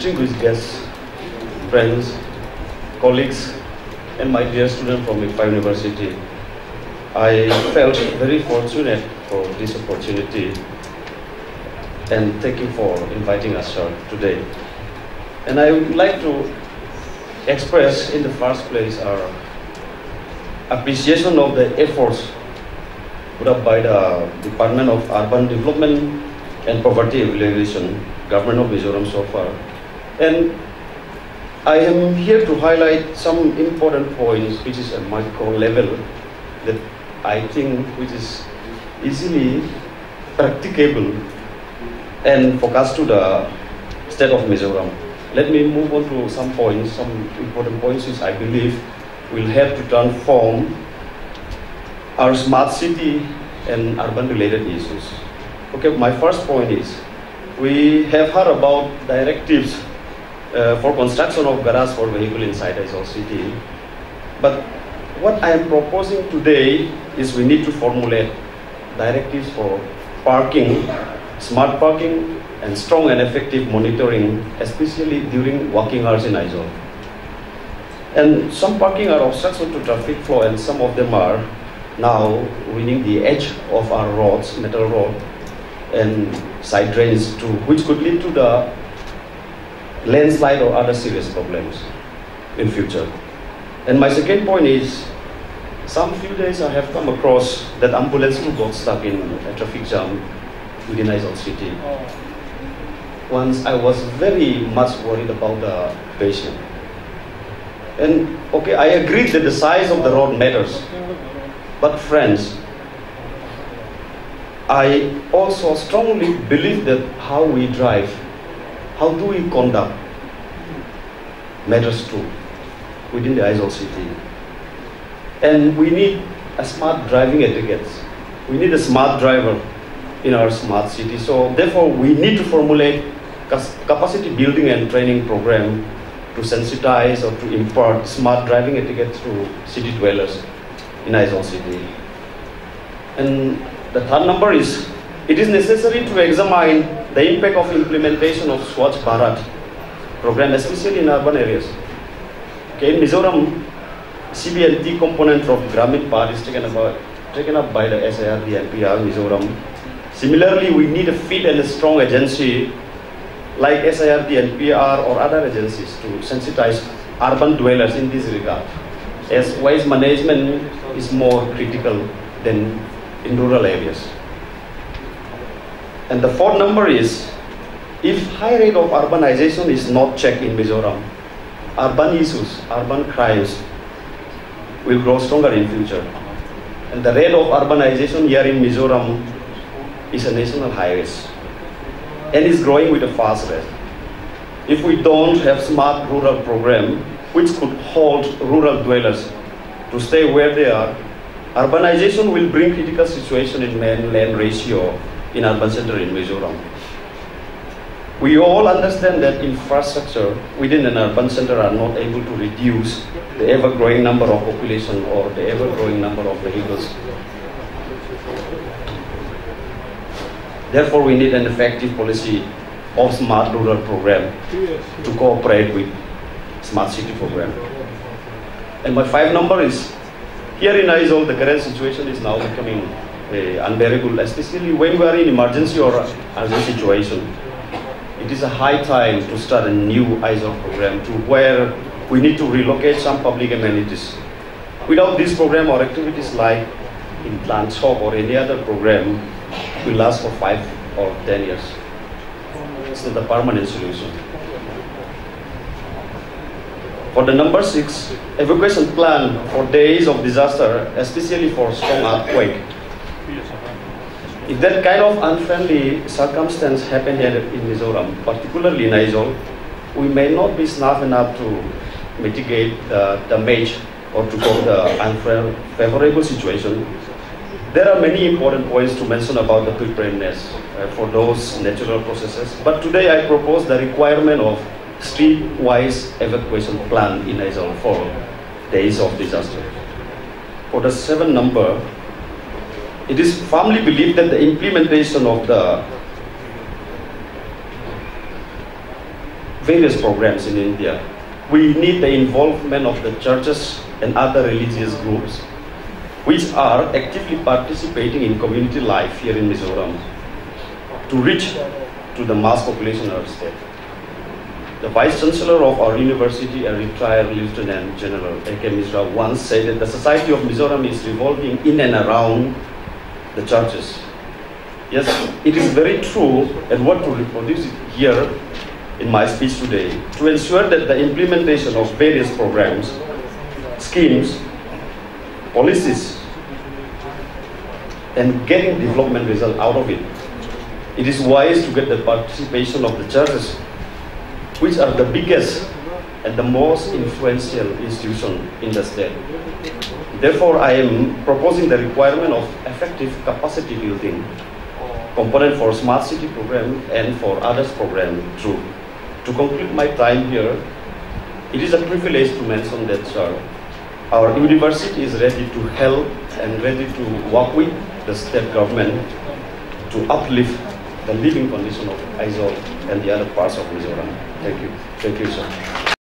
distinguished guests, friends, colleagues, and my dear student from ICFAI University, I felt very fortunate for this opportunity, and thank you for inviting us here today. And I would like to express in the first place our appreciation of the efforts put up by the Department of Urban Development and Poverty Alleviation, Government of Mizoram so far. And I am here to highlight some important points which is at micro level that I think which is easily practicable and focused to the state of Mizoram. Let me move on to some points, some important points which I believe will help to transform our smart city and urban related issues. Okay, my first point is, we have heard about directives for construction of garage for vehicle inside Aizawl city. But what I am proposing today is we need to formulate directives for parking, smart parking, and strong and effective monitoring, especially during working hours in Aizawl. And some parking are obstruction to traffic flow, and some of them are now winning the edge of our roads, metal road, and side drains too, which could lead to the landslide or other serious problems in future. And my second point is, some few days I have come across that ambulance who got stuck in a traffic jam within Aizawl city. Once I was very much worried about the patient. And okay, I agree that the size of the road matters. But friends, I also strongly believe that how we drive, how do we conduct, matters too within the Aizawl city. And we need a smart driving etiquette. We need a smart driver in our smart city. So therefore, we need to formulate capacity building and training program to sensitize or to impart smart driving etiquette to city dwellers in Aizawl city. And the third number is, it is necessary to examine the impact of implementation of Swachh Bharat program, especially in urban areas. Okay, in Mizoram, CB&T component of Gramin part is taken up by the SIRD and PR Mizoram. Similarly, we need a fit and a strong agency like SIRD and PR or other agencies to sensitize urban dwellers in this regard, as waste management is more critical than in rural areas. And the fourth number is, if high rate of urbanization is not checked in Mizoram, urban issues, urban crimes will grow stronger in future. And the rate of urbanization here in Mizoram is a national highest and is growing with a fast rate. If we don't have smart rural program which could hold rural dwellers to stay where they are, urbanization will bring critical situation in man-land ratio in urban center in Mizoram. We all understand that infrastructure within an urban center are not able to reduce the ever-growing number of population or the ever-growing number of vehicles. Therefore, we need an effective policy of smart rural program to cooperate with smart city program. And my five number is, here in Aizawl, the current situation is now becoming unbearable, especially when we are in emergency or urgent situation. It is a high time to start a new Aizawl program to where we need to relocate some public amenities. Without this program or activities like in plant shop or any other program will last for 5 or 10 years. It's not a permanent solution. For the number 6, evacuation plan for days of disaster, especially for strong earthquake. If that kind of unfriendly circumstance happen here in Mizoram, particularly in Aizawl, we may not be smart enough to mitigate the damage or to cope the unfavorable situation. There are many important points to mention about the preparedness for those natural processes, but today I propose the requirement of street-wise evacuation plan in Aizawl for days of disaster. For the 7 number, it is firmly believed that the implementation of the various programs in India. We need the involvement of the churches and other religious groups which are actively participating in community life here in Mizoram to reach to the mass population of our state. The Vice Chancellor of our university, a retired Lieutenant General A.K. Misra, once said that the society of Mizoram is revolving in and around the churches. Yes, it is very true, and what to reproduce it here in my speech today, to ensure that the implementation of various programs, schemes, policies, and getting development result out of it. It is wise to get the participation of the churches, which are the biggest and the most influential institution in the state. Therefore, I am proposing the requirement of effective capacity building component for smart city program and for others program too. To conclude my time here, it is a privilege to mention that, sir, our university is ready to help and ready to work with the state government to uplift the living condition of Aizawl and the other parts of Mizoram. Thank you. Thank you, sir.